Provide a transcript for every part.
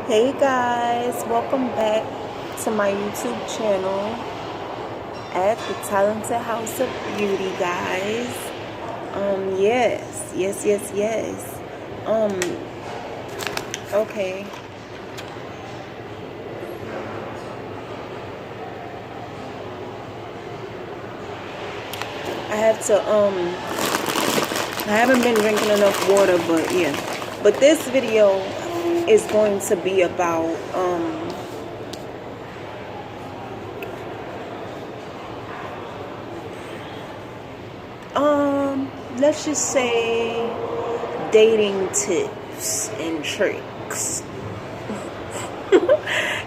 Hey guys, welcome back to my YouTube channel at the Talented House of Beauty, guys. Yes. Um, okay. I have to, I haven't been drinking enough water, but yeah. But this video is going to be about, let's just say dating tips and tricks.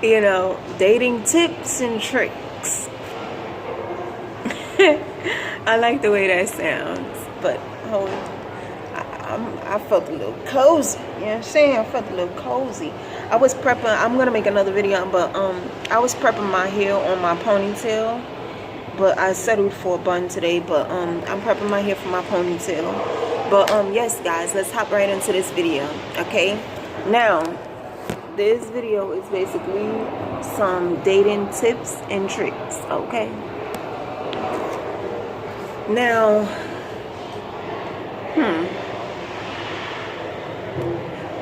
Dating tips and tricks. I like the way that sounds, but hold, I felt a little cozy. You know what I'm saying? I felt a little cozy. I was prepping. I'm gonna make another video, but I was prepping my hair on my ponytail, but I settled for a bun today. But I'm prepping my hair for my ponytail. But yes, guys, let's hop right into this video. Okay, now this video is basically some dating tips and tricks. Okay. Now,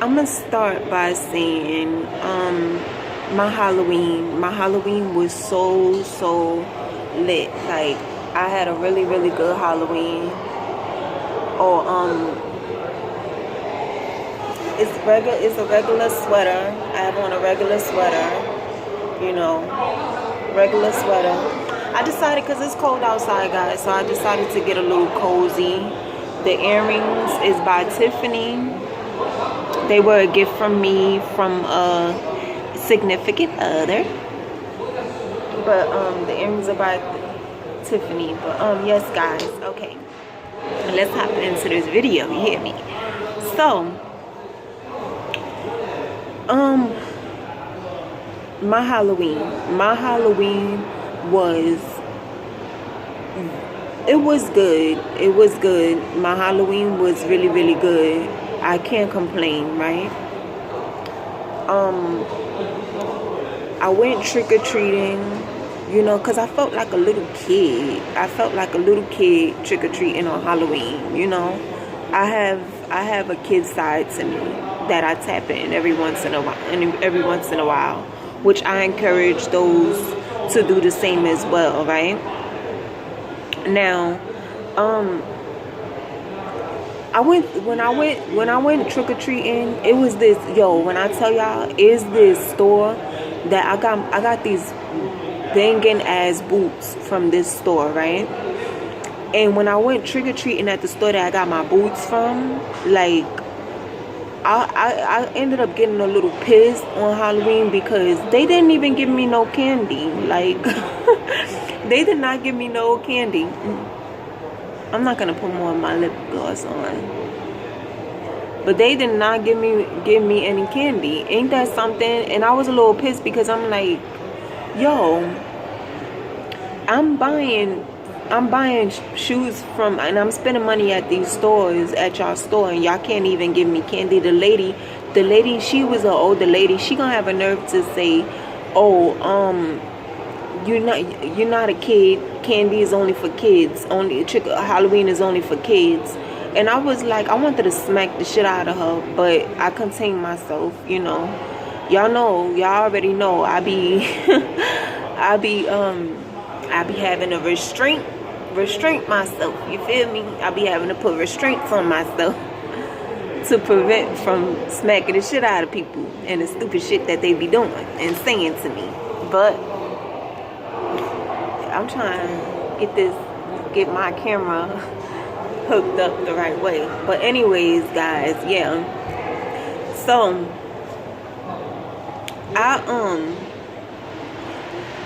I'm gonna start by saying, my Halloween was so lit. Like, I had a really good Halloween. It's a regular sweater. I have on a regular sweater, regular sweater. I decided, because it's cold outside, guys, so I decided to get a little cozy. The earrings is by Tiffany. They were a gift from me from a significant other. But the earrings are by Tiffany. But yes, guys, okay. Let's hop into this video, you hear me? So, my Halloween was, it was good. My Halloween was really good. I can't complain, right? I went trick-or-treating, because I felt like a little kid. Trick-or-treating on Halloween, I have a kid side to me that I tap in every once in a while, which I encourage those to do the same as well, right? Now, when I went trick-or-treating, it was this, when I tell y'all, is this store that I got these banging ass boots from this store, right? And when I went trick-or-treating at the store that I got my boots from, like, I ended up getting a little pissed on Halloween because they didn't even give me no candy. Like, they did not give me no candy. I'm not gonna put more of my lip gloss on, but they did not give me any candy. Ain't that something? And I was a little pissed because I'm like, I'm buying shoes from, and I'm spending money at these stores, at y'all store, and y'all can't even give me candy. The lady, she was an older lady. She gonna have a nerve to say, you're not a kid. Candy is only for kids. Halloween is only for kids. And I was like, I wanted to smack the shit out of her, but I contained myself. Y'all already know. I be having to restraint myself. You feel me? I be having to put restraints on myself to prevent from smacking the shit out of people and the stupid shit that they be doing and saying to me. But I'm trying to get my camera hooked up the right way. But anyways, guys, yeah. So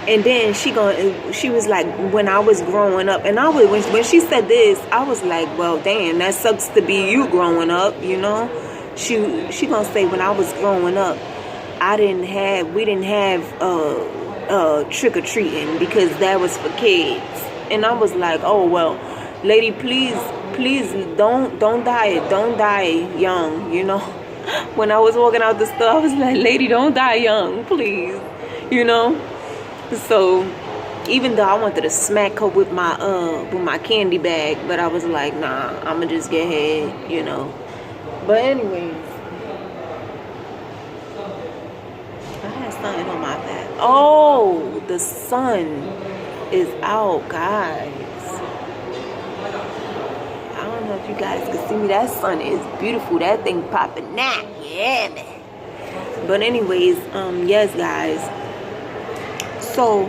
and then she was like, when I was growing up, and when she said this, I was like, well, damn, that sucks to be you growing up, She gonna say, when I was growing up, we didn't have trick-or-treating because that was for kids. And I was like, oh, well, lady, please don't die young, When I was walking out the store, I was like, lady, don't die young, please. You know? So even though I wanted to smack her with my candy bag, but I was like, nah, I'ma just get ahead, you know. But anyways, I had something on my back. Oh, the sun is out, guys. I don't know if you guys can see me. That sun is beautiful. That thing popping now. Yeah, man. But anyways, yes, guys. So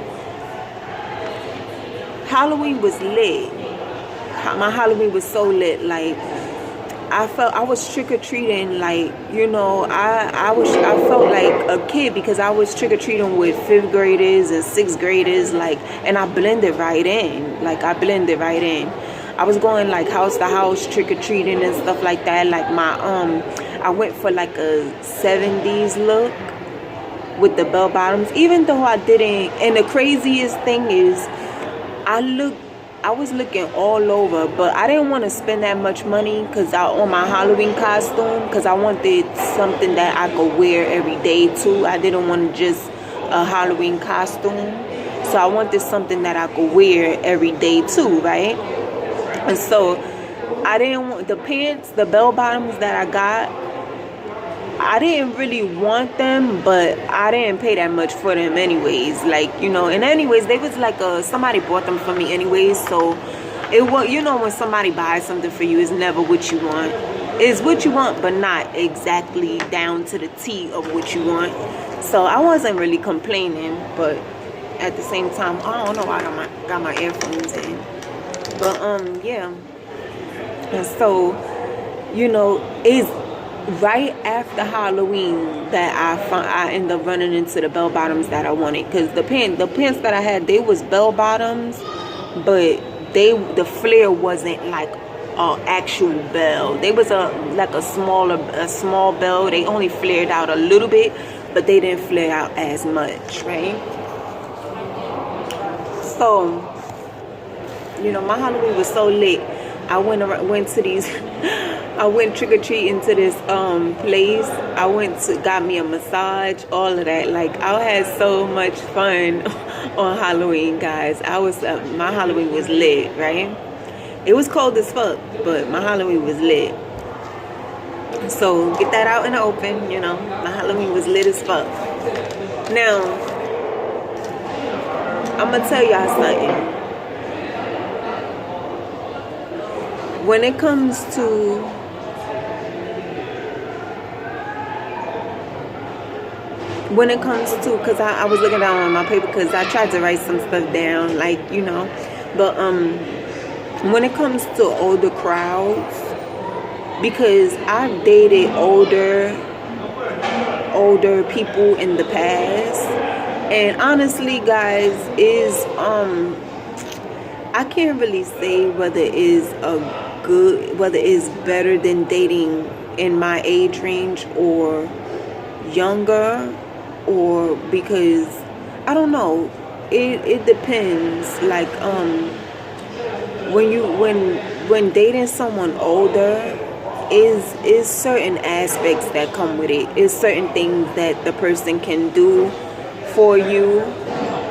Halloween was lit. My Halloween was so lit. Like, I was trick-or-treating, like, you know, I felt like a kid because I was trick-or-treating with 5th graders and 6th graders, like, and I blended right in. Like, I blended right in. I was going like house to house trick-or-treating and stuff like that. Like I went for like a 70s look with the bell bottoms, even though I didn't. And the craziest thing is, I was looking all over, but I didn't want to spend that much money on my Halloween costume, because I wanted something that I could wear every day too. I didn't want just a Halloween costume, so I wanted something that I could wear every day too, right? And so I didn't want the pants, the bell bottoms that I got. I didn't really want them, but I didn't pay that much for them anyways. Like, you know, and anyways, they was like somebody bought them for me anyways. So it was, you know, when somebody buys something for you, it's never what you want. It's what you want, but not exactly down to the T of what you want. So I wasn't really complaining, but at the same time, I don't know why I got my earphones in. But yeah. And so, you know, it's right after Halloween that I ended up running into the bell bottoms that I wanted, because the pants that I had, they was bell bottoms, but the flare wasn't like an actual bell. They was a small bell. They only flared out a little bit, but they didn't flare out as much, right? So, you know, my Halloween was so lit. I went to these. I went trick-or-treating to this place. Got me a massage, all of that. Like, I had so much fun on Halloween, guys. My Halloween was lit, right? It was cold as fuck, but my Halloween was lit. So get that out in the open, you know. My Halloween was lit as fuck. Now, I'm gonna tell y'all something. When it comes to because I was looking down on my paper, because I tried to write some stuff down, like, you know, but when it comes to older crowds, because I've dated older people in the past, and honestly, guys, I can't really say whether it's better than dating in my age range or younger, or because I don't know. It depends. Like when dating someone older, is certain aspects that come with it. It's certain things that the person can do for you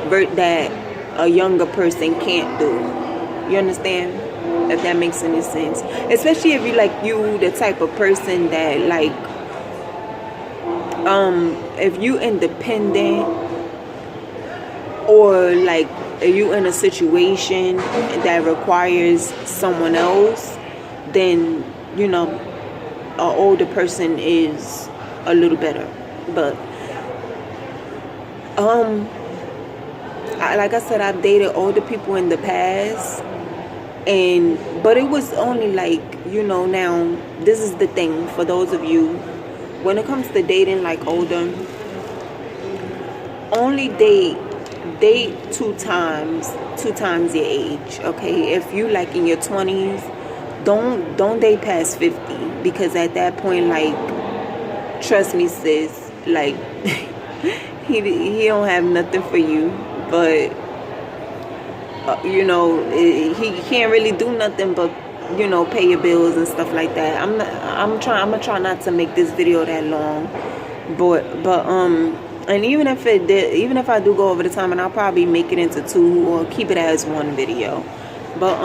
that a younger person can't do. You understand? If that makes any sense. Especially if you the type of person that like if you independent, or like if you in a situation that requires someone else, then, you know, an older person is a little better. But like I said, I've dated older people in the past, but it was only like, you know, now this is the thing for those of you, when it comes to dating like older, only date two times your age, okay? If you like in your 20s, don't date past 50, because at that point, like, trust me, sis, like he don't have nothing for you, but you know, he can't really do nothing but you know, pay your bills and stuff like that. I'm gonna try not to make this video that long, but and even if I do go over the time, and I'll probably make it into 2 or keep it as 1 video, but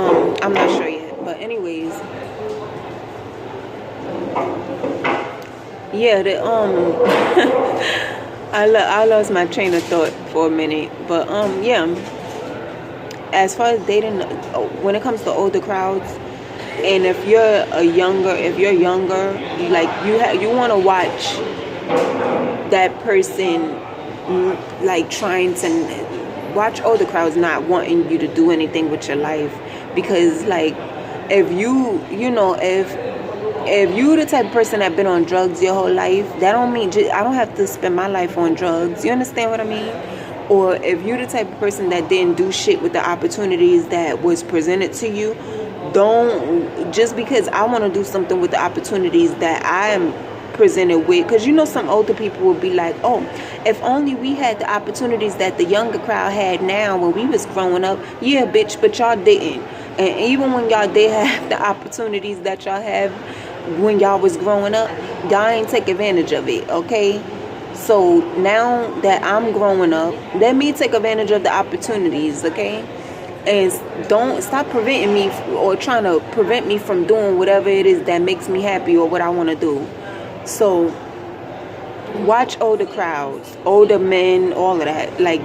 I'm not sure yet. But anyways, yeah, I lost my train of thought for a minute, but yeah, as far as dating, when it comes to older crowds, and if you're younger, like you want to watch that person, like trying to watch older crowds not wanting you to do anything with your life, because like if you the type of person that been on drugs your whole life, that don't mean I don't have to spend my life on drugs. You understand what I mean? Or if you're the type of person that didn't do shit with the opportunities that was presented to you, don't, just because I want to do something with the opportunities that I am presented with, because you know some older people will be like, oh, if only we had the opportunities that the younger crowd had now when we was growing up. Yeah, bitch, but y'all didn't. And even when y'all did have the opportunities that y'all have when y'all was growing up, y'all ain't take advantage of it, okay? So now that I'm growing up, let me take advantage of the opportunities, okay? And don't stop preventing me or trying to prevent me from doing whatever it is that makes me happy or what I want to do. So watch older crowds, older men, all of that. Like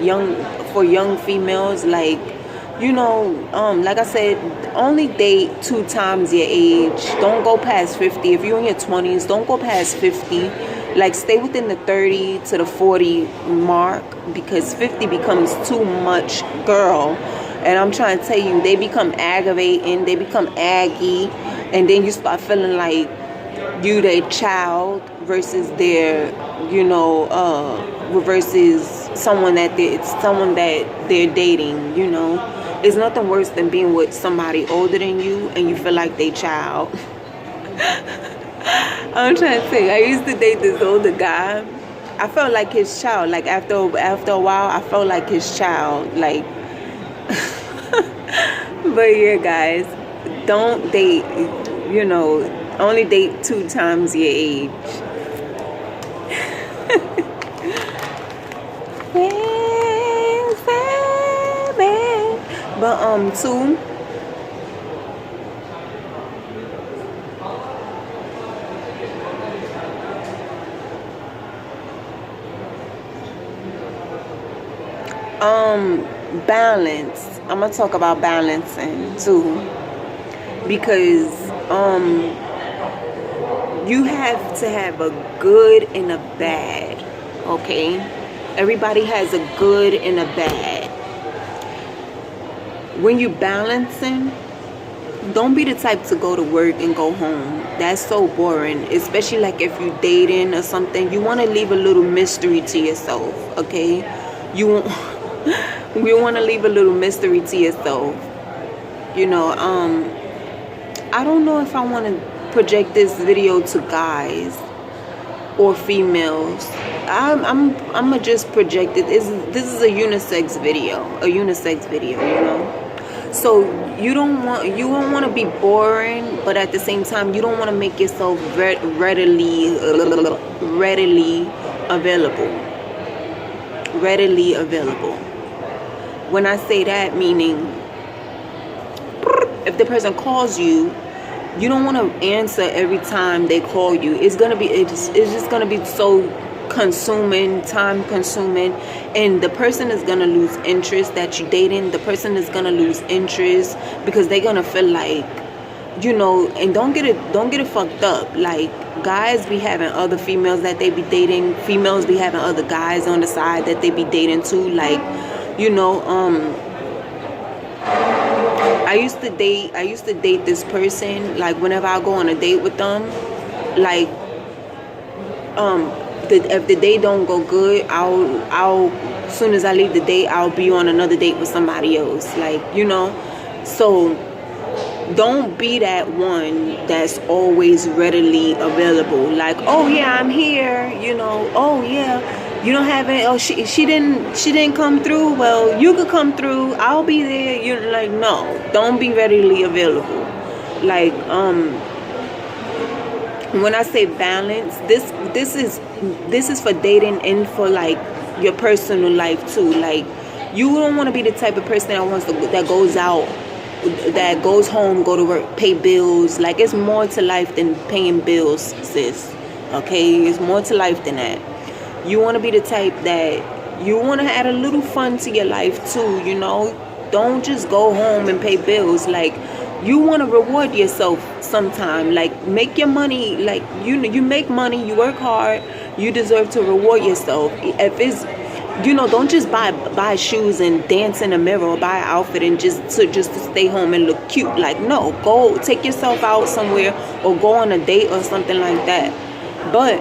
for young females, like, you know, like I said, only date 2 times your age. Don't go past 50. If you're in your 20s, don't go past 50. Like, stay within the 30 to the 40 mark, because 50 becomes too much, girl. And I'm trying to tell you, they become aggravating, they become aggy, and then you start feeling like you their child versus their, you know, versus someone that they're dating, you know. It's nothing worse than being with somebody older than you and you feel like they child. I'm trying to say, I used to date this older guy. I felt like his child. Like after a while, I felt like his child. Like, but yeah, guys, don't date. You know, only date 2 times your age. But 2. Balance. I'm gonna talk about balancing too, because you have to have a good and a bad, okay? Everybody has a good and a bad. When you balancing, don't be the type to go to work and go home. That's so boring, especially like if you're dating or something. You want to leave a little mystery to yourself, okay? You want to leave a little mystery to yourself. You know, I don't know if I want to project this video to guys or females. I'm gonna just project it. This is a unisex video, you know. So you don't want to be boring, but at the same time you don't want to make yourself readily available. When I say that, meaning if the person calls you, you don't want to answer every time they call you. It's just gonna be so time consuming, and the person is gonna lose interest that you're dating. The person is gonna lose interest because they're gonna feel like, you know, and don't get it fucked up. Like, guys be having other females that they be dating. Females be having other guys on the side that they be dating too. Like, you know, I used to date this person. Like, whenever I go on a date with them, like, if the date don't go good, I'll as soon as I leave the date, I'll be on another date with somebody else. Like, you know, so don't be that one that's always readily available. Like, oh yeah, I'm here, you know. Oh yeah, you don't have it. Oh, she didn't come through. Well, you could come through. I'll be there. You're like, no, don't be readily available. Like, when I say balance, this is for dating and for like your personal life too. Like, you don't want to be the type of person that goes out, that goes home, go to work, pay bills. Like, it's more to life than paying bills, sis. Okay, it's more to life than that. You want to be the type that you want to add a little fun to your life too. You know, don't just go home and pay bills. Like, you want to reward yourself sometime. Like, make your money. Like, you make money, you work hard, you deserve to reward yourself. If it's, don't just buy shoes and dance in the mirror, or buy an outfit and just to stay home and look cute. Like, no, go take yourself out somewhere or go on a date or something like that. But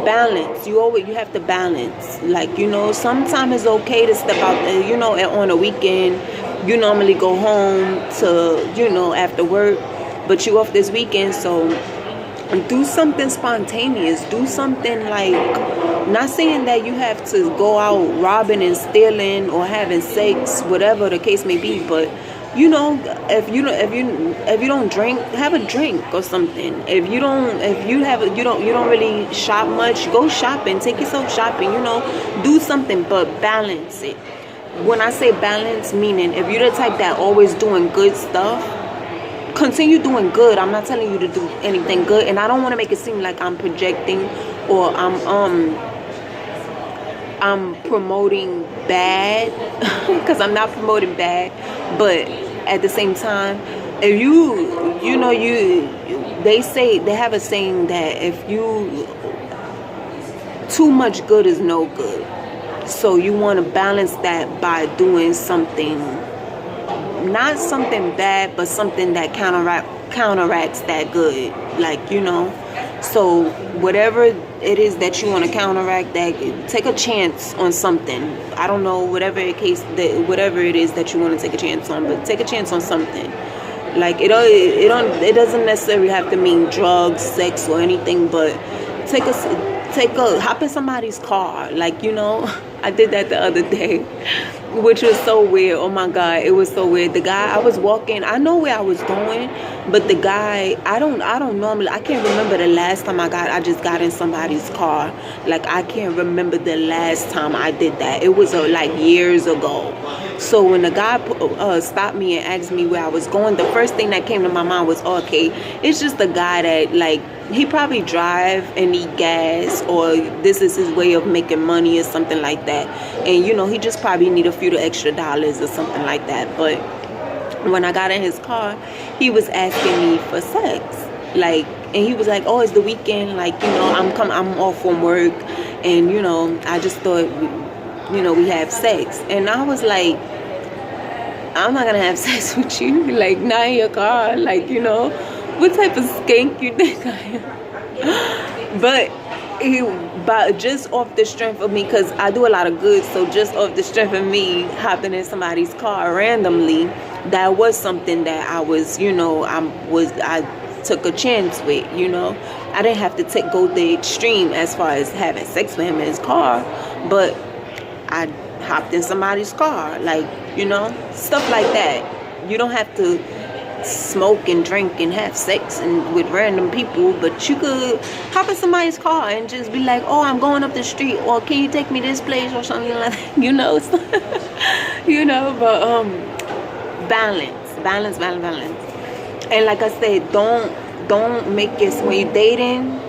balance, you have to balance. Like, sometimes it's okay to step out there, on a weekend. You normally go home to, after work, but you off this weekend, so do something spontaneous. Do something like, not saying that you have to go out robbing and stealing or having sex, whatever the case may be, but if you don't drink, have a drink or something. If you don't really shop much, go shopping, take yourself shopping, do something, but balance it. When I say balance, meaning if you're the type that always doing good stuff, continue doing good. I'm not telling you to do anything good, and I don't want to make it seem like I'm projecting or I'm promoting bad, because I'm not promoting bad. But at the same time, if they have a saying that if too much good is no good. So you want to balance that by doing something, not something bad, but something that counteracts that good. Like, so whatever it is that you want to counteract, that, take a chance on something. I don't know, whatever it is that you want to take a chance on, but take a chance on something. Like, it doesn't necessarily have to mean drugs, sex, or anything, but hop in somebody's car. Like, I did that the other day, which was so weird. Oh my God, it was so weird. The guy, I was walking, I know where I was going, but the guy, I can't remember the last time I just got in somebody's car. Like, I can't remember the last time I did that. It was like years ago. So when the guy stopped me and asked me where I was going, the first thing that came to my mind was, okay, it's just a guy that, like, he probably drive and need gas, or this is his way of making money or something like that. And, he just probably need a few extra dollars or something like that. But when I got in his car, he was asking me for sex. Like, and he was like, oh, it's the weekend. Like, I'm off from work. And, I just thought, we have sex. And I was like, I'm not going to have sex with you. Like, not in your car. Like, what type of skank you think I am? But just off the strength of me, because I do a lot of good, so just off the strength of me hopping in somebody's car randomly, that was something that I was, I took a chance with. I didn't have to go the extreme as far as having sex with him in his car, but I hopped in somebody's car, like, stuff like that. You don't have to smoke and drink and have sex and with random people, but you could hop in somebody's car and just be like, oh, I'm going up the street, or can you take me this place or something like that, but balance. And like I said, don't make it, when you're dating,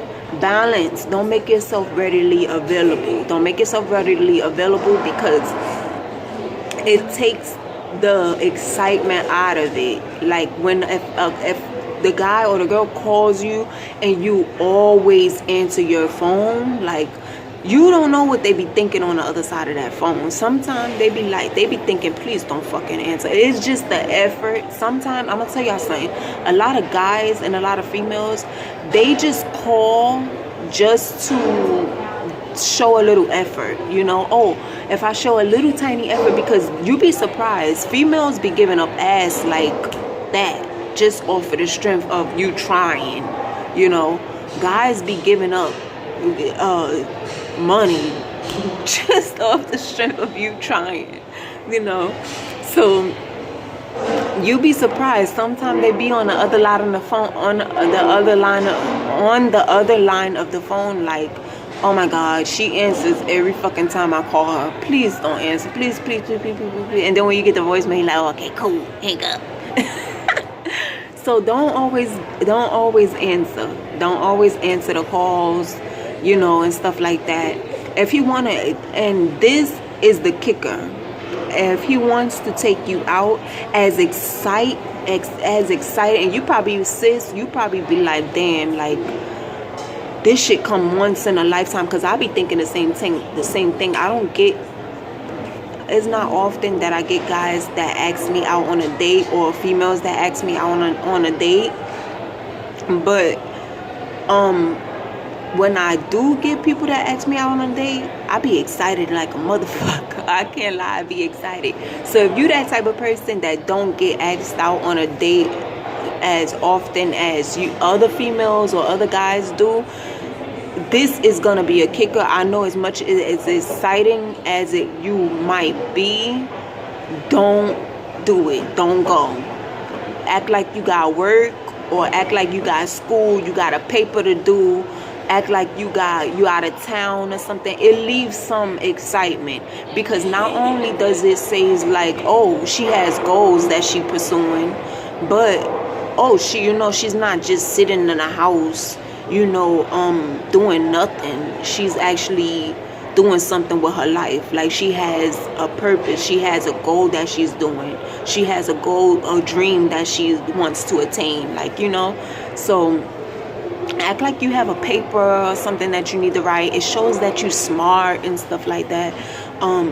balance. Don't make yourself readily available. Because it takes the excitement out of it. Like, when if the guy or the girl calls you and you always answer your phone, like, you don't know what they be thinking on the other side of that phone. Sometimes they be thinking, please don't fucking answer. It's just the effort. Sometimes, I'm gonna tell y'all something, a lot of guys and a lot of females, they just call just to show a little effort. Oh, if I show a little tiny effort, because you be surprised, females be giving up ass like that just off of the strength of you trying. Guys be giving up money just off the strength of you trying. So You be surprised. Sometimes they be on the other line on the phone, on the other line of the phone, like, oh my God, she answers every fucking time I call her. Please don't answer. Please, please, please, please, please, please, please. And then when you get the voicemail, you're like, oh, okay, cool, hang up. So don't always answer. Don't always answer the calls, and stuff like that. If he wanna, and this is the kicker. If he wants to take you out as excited, and you probably be like, damn, like, this shit come once in a lifetime. Because I be thinking the same thing. I don't get, it's not often that I get guys that ask me out on a date, or females that ask me out on a date. But when I do get people that ask me out on a date, I be excited like a motherfucker. I can't lie, I be excited. So if you that type of person that don't get asked out on a date as often as you other females or other guys do, this is gonna be a kicker. I know as much as exciting as you might be, don't do it. Don't go. Act like you got work, or act like you got school, you got a paper to do. Act like you out of town or something. It leaves some excitement, because not only does it say like, oh, she has goals that she pursuing, but oh, she's not just sitting in a house, doing nothing. She's actually doing something with her life. Like, she has a purpose. She has a goal that she's doing. She has a goal, a dream that she wants to attain. Like, so act like you have a paper or something that you need to write. It shows that you're smart and stuff like that.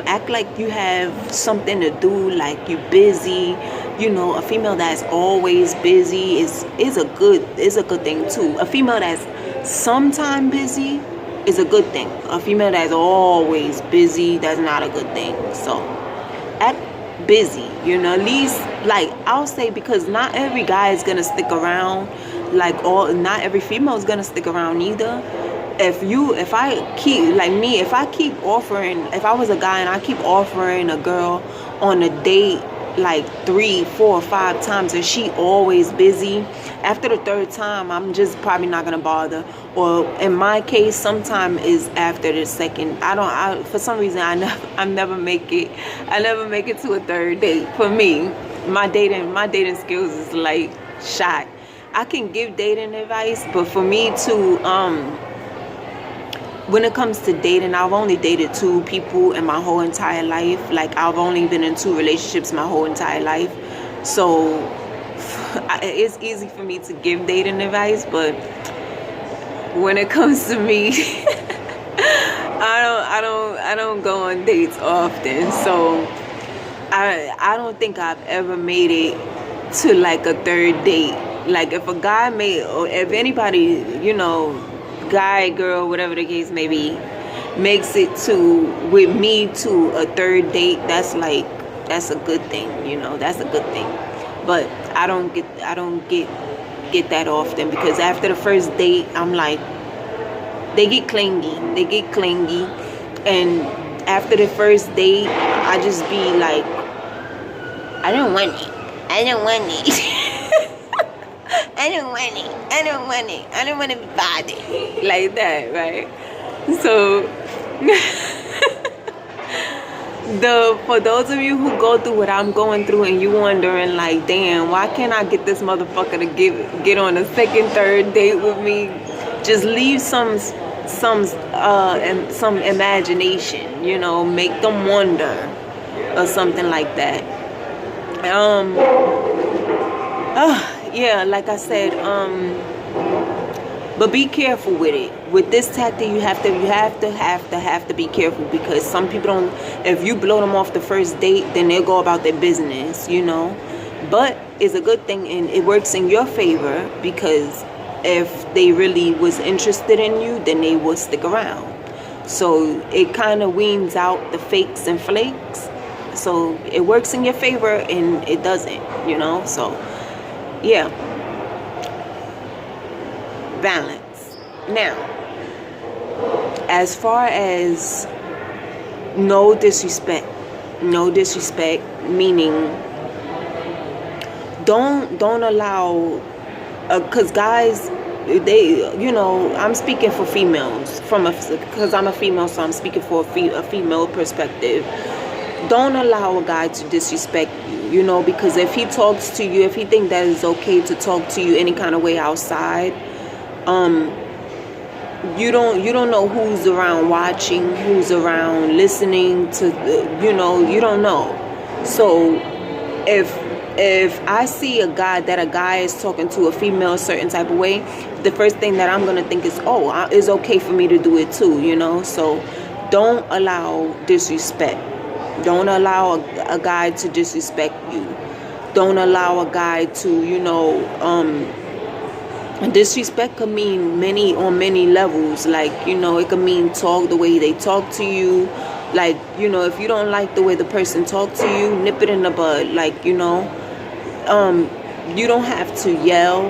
Act like you have something to do, like you're busy. A female that's always busy is a good thing too. A female that's sometime busy is a good thing. A female that's always busy, that's not a good thing. So act busy, at least, like, I'll say, because not every guy is gonna stick around. Not every female is gonna stick around either. If I keep offering, if I was a guy and I keep offering a girl on a date like 3, 4, 5 times, and she always busy, after the third time, I'm just probably not gonna bother. Or in my case, sometimes is after the second. For some reason, I never make it to a third date. For me, my dating skills is like shot. I can give dating advice, but for me to when it comes to dating, I've only dated 2 people in my whole entire life. Like, I've only been in 2 relationships my whole entire life. So it's easy for me to give dating advice, but when it comes to me, I don't go on dates often. So I don't think I've ever made it to like a third date. Like, if a guy or if anybody, guy, girl, whatever the case may be, makes it with me to a third date, that's a good thing. That's a good thing. But I don't get that often, because after the first date, I'm like, they get clingy, and after the first date, I just be like, I don't want it. I don't want to be bothered like that, right? So for those of you who go through what I'm going through, and you wondering like, damn, why can't I get this motherfucker to get on a second, third date with me? Just leave some imagination, make them wonder or something like that. Yeah, like I said, but be careful with it. With this tactic, you have to be careful, because some people don't. If you blow them off the first date, then they'll go about their business, But it's a good thing, and it works in your favor, because if they really was interested in you, then they will stick around. So it kind of weans out the fakes and flakes. So it works in your favor, and it doesn't, So yeah, balance. Now, as far as no disrespect, meaning don't allow, because guys, they, I'm speaking for females because I'm a female, so I'm speaking for a female perspective. Don't allow a guy to disrespect you, because if he talks to you, if he think that it's okay to talk to you any kind of way outside, you don't know who's around watching, who's around listening to, you don't know. So if I see a guy is talking to a female a certain type of way, the first thing that I'm gonna think is, oh, it's okay for me to do it too, so don't allow disrespect. Don't allow a guy to disrespect you. Don't allow a guy to, disrespect could mean on many levels. Like, it could mean talk the way they talk to you. Like, if you don't like the way the person talk to you, nip it in the bud. Like, you don't have to yell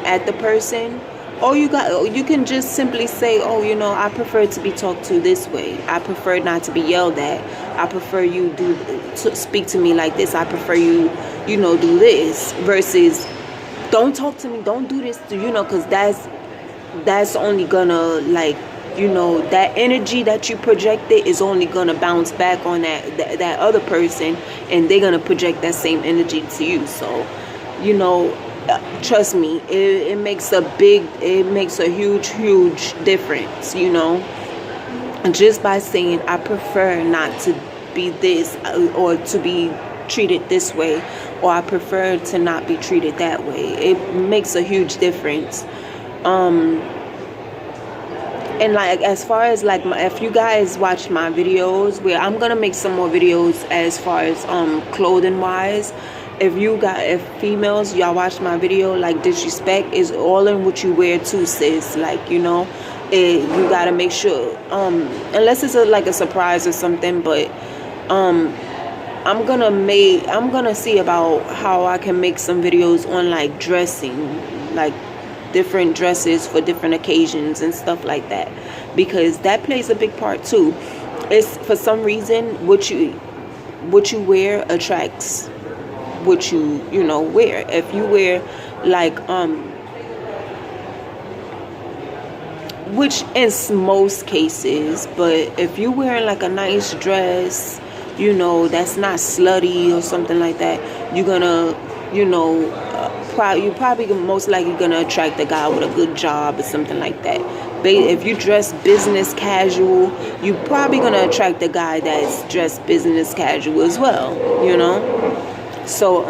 at the person. Or you can just simply say, oh, I prefer to be talked to this way. I prefer not to be yelled at. I prefer you to speak to me like this. I prefer you, do this, versus don't talk to me, don't do this, because that's only gonna, like, that energy that you projected is only gonna bounce back on that other person, and they're gonna project that same energy to you. So, trust me, it makes a huge difference, just by saying, I prefer not to be this, or to be treated this way, or I prefer to not be treated that way. It makes a huge difference. And like, as far as like, if you guys watch my videos, where I'm gonna make some more videos as far as clothing wise, if females, y'all watch my video, like, disrespect is all in what you wear too, sis. Like, you you gotta make sure, unless it's like a surprise or something, but I'm gonna see about how I can make some videos on like dressing, like different dresses for different occasions and stuff like that, because that plays a big part too. It's, for some reason, what you wear attracts what you wear. If you wear like which in most cases, but if you're wearing like a nice dress, that's not slutty or something like that, you're gonna, you're probably most likely gonna attract a guy with a good job or something like that. But if you dress business casual, you're probably gonna attract a guy that's dressed business casual as well, So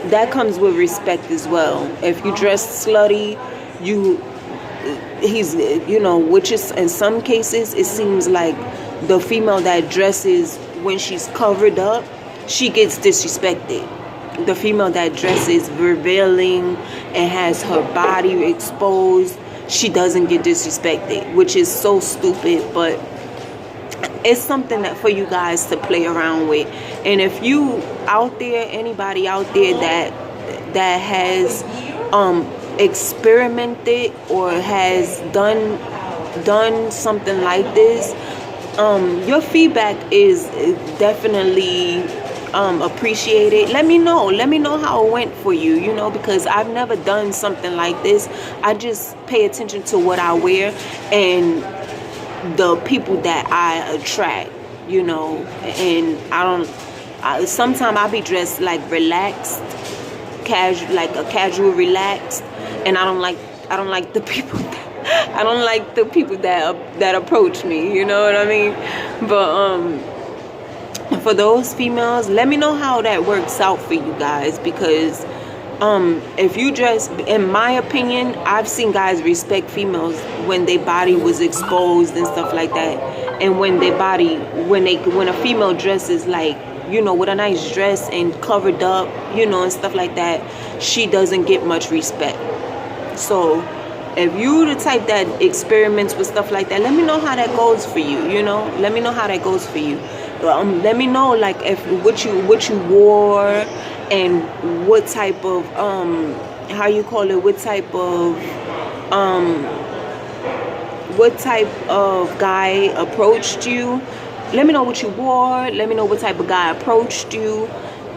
that comes with respect as well. If you dress slutty, he's, which is, in some cases, it seems like the female that dresses when she's covered up, she gets disrespected. The female that dresses revealing and has her body exposed, she doesn't get disrespected, which is so stupid, but it's something that for you guys to play around with. And if you out there, anybody out there that has experimented or has done something like this, your feedback is definitely appreciated. Let me know how it went for you, because I've never done something like this. I just pay attention to what I wear and the people that I attract, and sometimes I'll be dressed like relaxed, casual, like a casual relaxed, and I don't like the people that approach me, you know what I mean? But for those females, let me know how that works out for you guys, because if you dress, in my opinion, I've seen guys respect females when their body was exposed and stuff like that, and when a female dresses like, with a nice dress and covered up, and stuff like that, she doesn't get much respect. So if you the type that experiments with stuff like that, let me know how that goes for you. Let me know how that goes for you. Let me know, like, if what you wore, and what type of what type of guy approached you. Let me know what you wore. Let me know what type of guy approached you,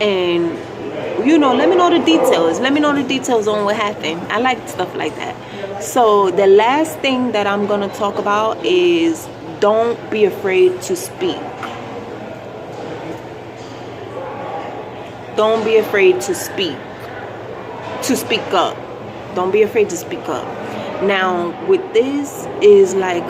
and let me know the details. Let me know the details on what happened. I like stuff like that. So the last thing that I'm going to talk about is don't be afraid to speak. Don't be afraid to speak up. Don't be afraid to speak up. Now, with this is like,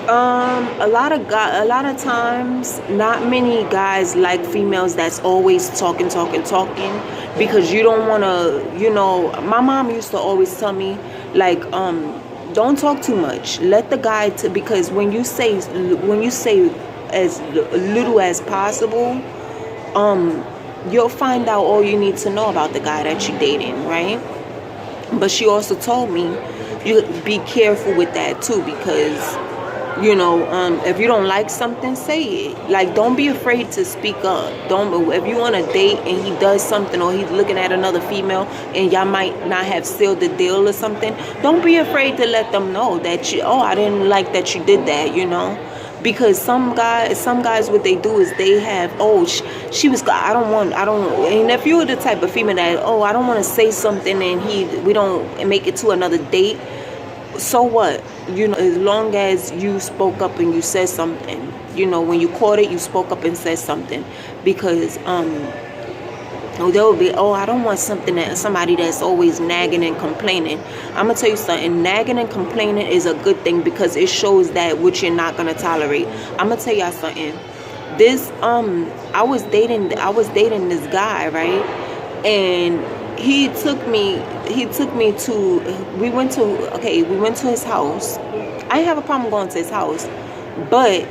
a lot of times, not many guys like females that's always talking, because you don't want to, my mom used to always tell me, like, don't talk too much. Let the guy, because when you say as little as possible, you'll find out all you need to know about the guy that you're dating, right? But she also told me, you be careful with that too, because if you don't like something, say it. Like, don't be afraid to speak up. If you want to date and he does something, or he's looking at another female and y'all might not have sealed the deal or something, don't be afraid to let them know that I didn't like that you did that, because some guys what they do is they have, she was, and if you're the type of female that, I don't want to say something and we don't make it to another date, so what? As long as you spoke up and you said something, when you caught it, you spoke up and said something, because they'll be, I don't want somebody that's always nagging and complaining. I'm gonna tell you something. Nagging and complaining is a good thing, because it shows that what you're not gonna tolerate. I'm gonna tell y'all something. This I was dating this guy, right? And we went to his house. I didn't have a problem going to his house, but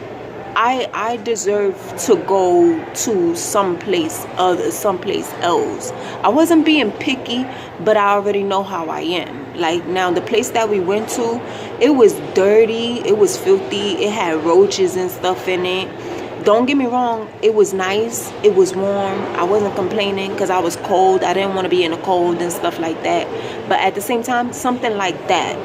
I deserve to go to someplace else. I wasn't being picky, but I already know how I am. Like, now the place that we went to, it was dirty, it was filthy, it had roaches and stuff in it. Don't get me wrong, it was nice, it was warm. I wasn't complaining because I was cold. I didn't want to be in the cold and stuff like that. But at the same time, something like that,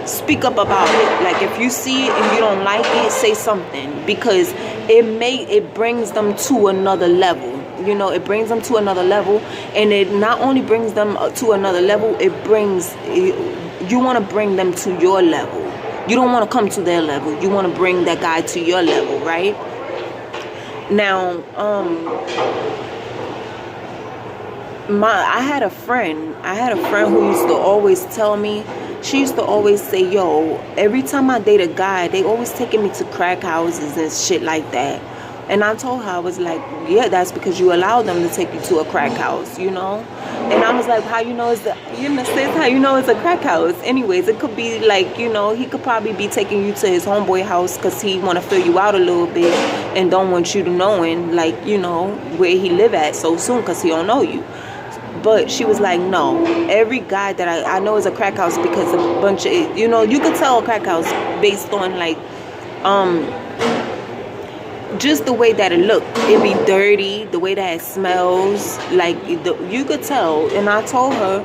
speak up about it. Like, if you see it and you don't like it, say something, because it brings them to another level. It brings them to another level, and it not only brings them to another level, you want to bring them to your level. You don't want to come to their level. You want to bring that guy to your level, right? Now, I had a friend who used to always tell me, she used to always say, every time I date a guy, they always taking me to crack houses and shit like that. And I told her, I was like, yeah, that's because you allow them to take you to a crack house, And I was like, how you know it's a crack house? Anyways, it could be like, he could probably be taking you to his homeboy house because he want to fill you out a little bit and don't want you to knowing, like, where he live at so soon because he don't know you. But she was like, no, every guy that I know is a crack house, because a bunch of, you could tell a crack house based on, like, just the way that it looked. It be dirty, the way that it smells, like, you could tell. And I told her,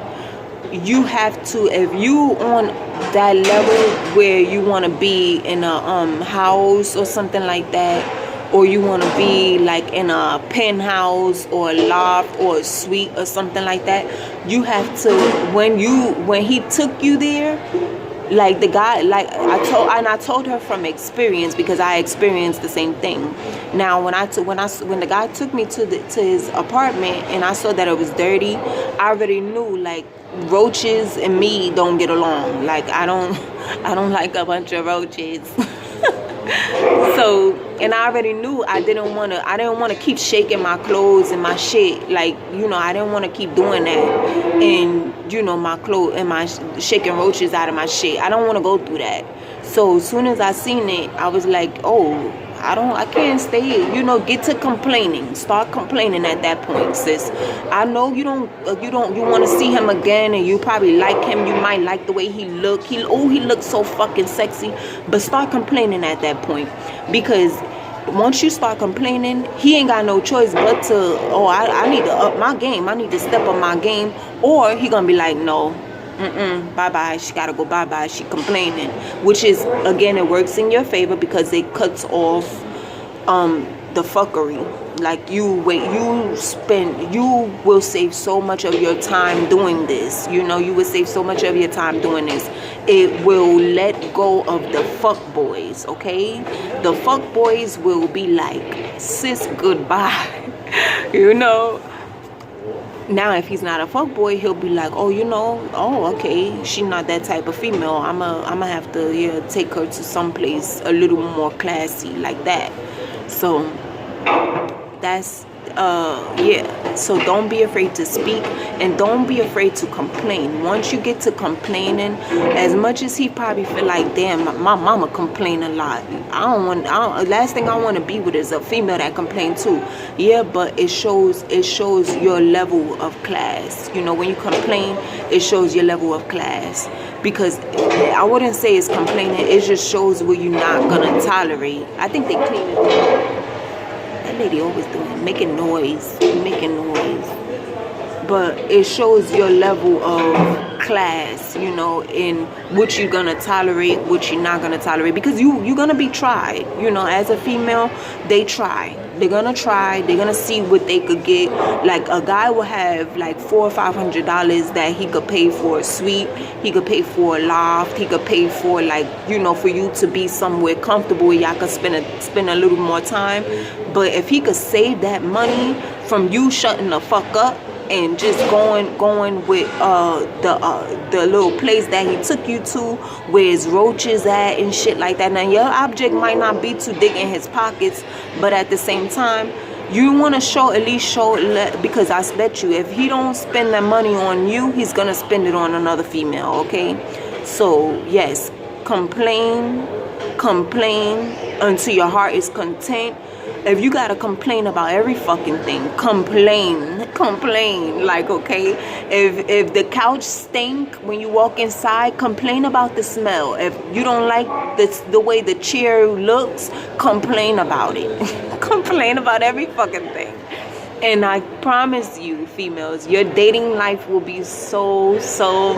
you have to, if you on that level where you want to be in a house or something like that, or you want to be like in a penthouse or a loft or a suite or something like that, you have to, when he took you there, like the guy, like I told her from experience, because I experienced the same thing. Now, when the guy took me to his apartment and I saw that it was dirty, I already knew, like, roaches and me don't get along. Like, I don't like a bunch of roaches. So, and I already knew I didn't want to keep shaking my clothes and my shit. Like, I didn't want to keep doing that. And, my clothes and my shaking roaches out of my shit. I don't want to go through that. So as soon as I seen it, I was like, I can't stay here. Get to complaining. Start complaining at that point, sis. I know you want to see him again, and you probably like him. You might like the way he look. He looks so fucking sexy. But start complaining at that point, because once you start complaining, he ain't got no choice but to, I need to up my game. I need to step up my game, or he gonna be like, no. Bye-bye. She gotta go bye-bye. She complaining, which is, again, it works in your favor because it cuts off the fuckery. like you will save so much of your time doing this. You know, you will save so much of your time doing this. It will let go of the fuck boys, okay? The fuck boys will be like, sis, goodbye. You know. Now, if he's not a fuckboy, he'll be like, oh, you know, oh, okay, she's not that type of female. I'ma have to take her to some place a little more classy, like that. So that's so don't be afraid to speak, and don't be afraid to complain. Once you get to complaining, as much as he probably feel like, damn, my mama complain a lot, last thing I want to be with is a female that complain too. Yeah, but it shows your level of class. You know, when you complain, it shows your level of class. Because I wouldn't say it's complaining, it just shows what you're not gonna tolerate. I think they clean it. That lady always doing, making noise. But it shows your level of class, you know, in what you're gonna tolerate, what you're not gonna tolerate. Because you're gonna be tried, you know. As a female, they try. They're gonna try. They're gonna see what they could get. Like, a guy will have like $400 or $500 that he could pay for a suite. He could pay for a loft. He could pay for, like, you know, for you to be somewhere comfortable. Y'all could spend a little more time. But if he could save that money from you shutting the fuck up and just going with the little place that he took you to, where his roaches at and shit like that. Now, your object might not be too big in his pockets, but at the same time, you want to at least show, because I bet you, if he don't spend that money on you, he's gonna spend it on another female. Okay, so yes, complain until your heart is content. If you gotta complain about every fucking thing, complain. Like, okay, if the couch stink when you walk inside, complain about the smell. If you don't like the way the chair looks, complain about it. Complain about every fucking thing. And I promise you, females, your dating life will be so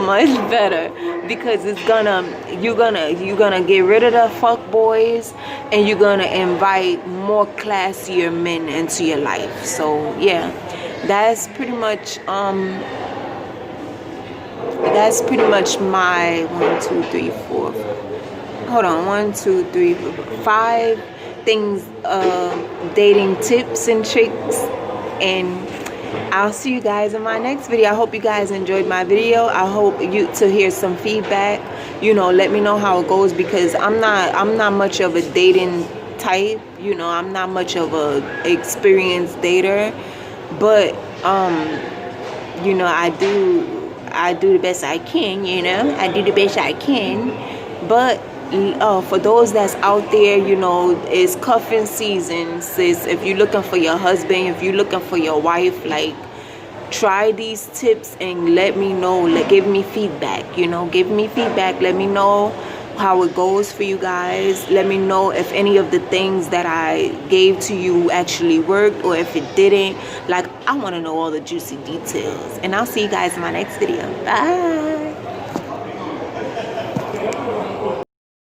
much better, because you're gonna get rid of the fuck boys, and you're gonna invite more classier men into your life. So yeah, that's pretty much my 5 things, dating tips and tricks. And I'll see you guys in my next video. I hope you guys enjoyed my video. I hope to hear some feedback. You know, let me know how it goes, because I'm not much of a dating type. You know, I'm not much of a experienced dater, but you know, I do the best I can. You know, I do the best I can, but for those that's out there, you know, it's cuffing season, sis. If you're looking for your husband, if you're looking for your wife, like, try these tips and let me know. Give me feedback, you know, give me feedback. Let me know how it goes for you guys. Let me know if any of the things that I gave to you actually worked, or if it didn't. Like, I want to know all the juicy details. And I'll see you guys in my next video. Bye.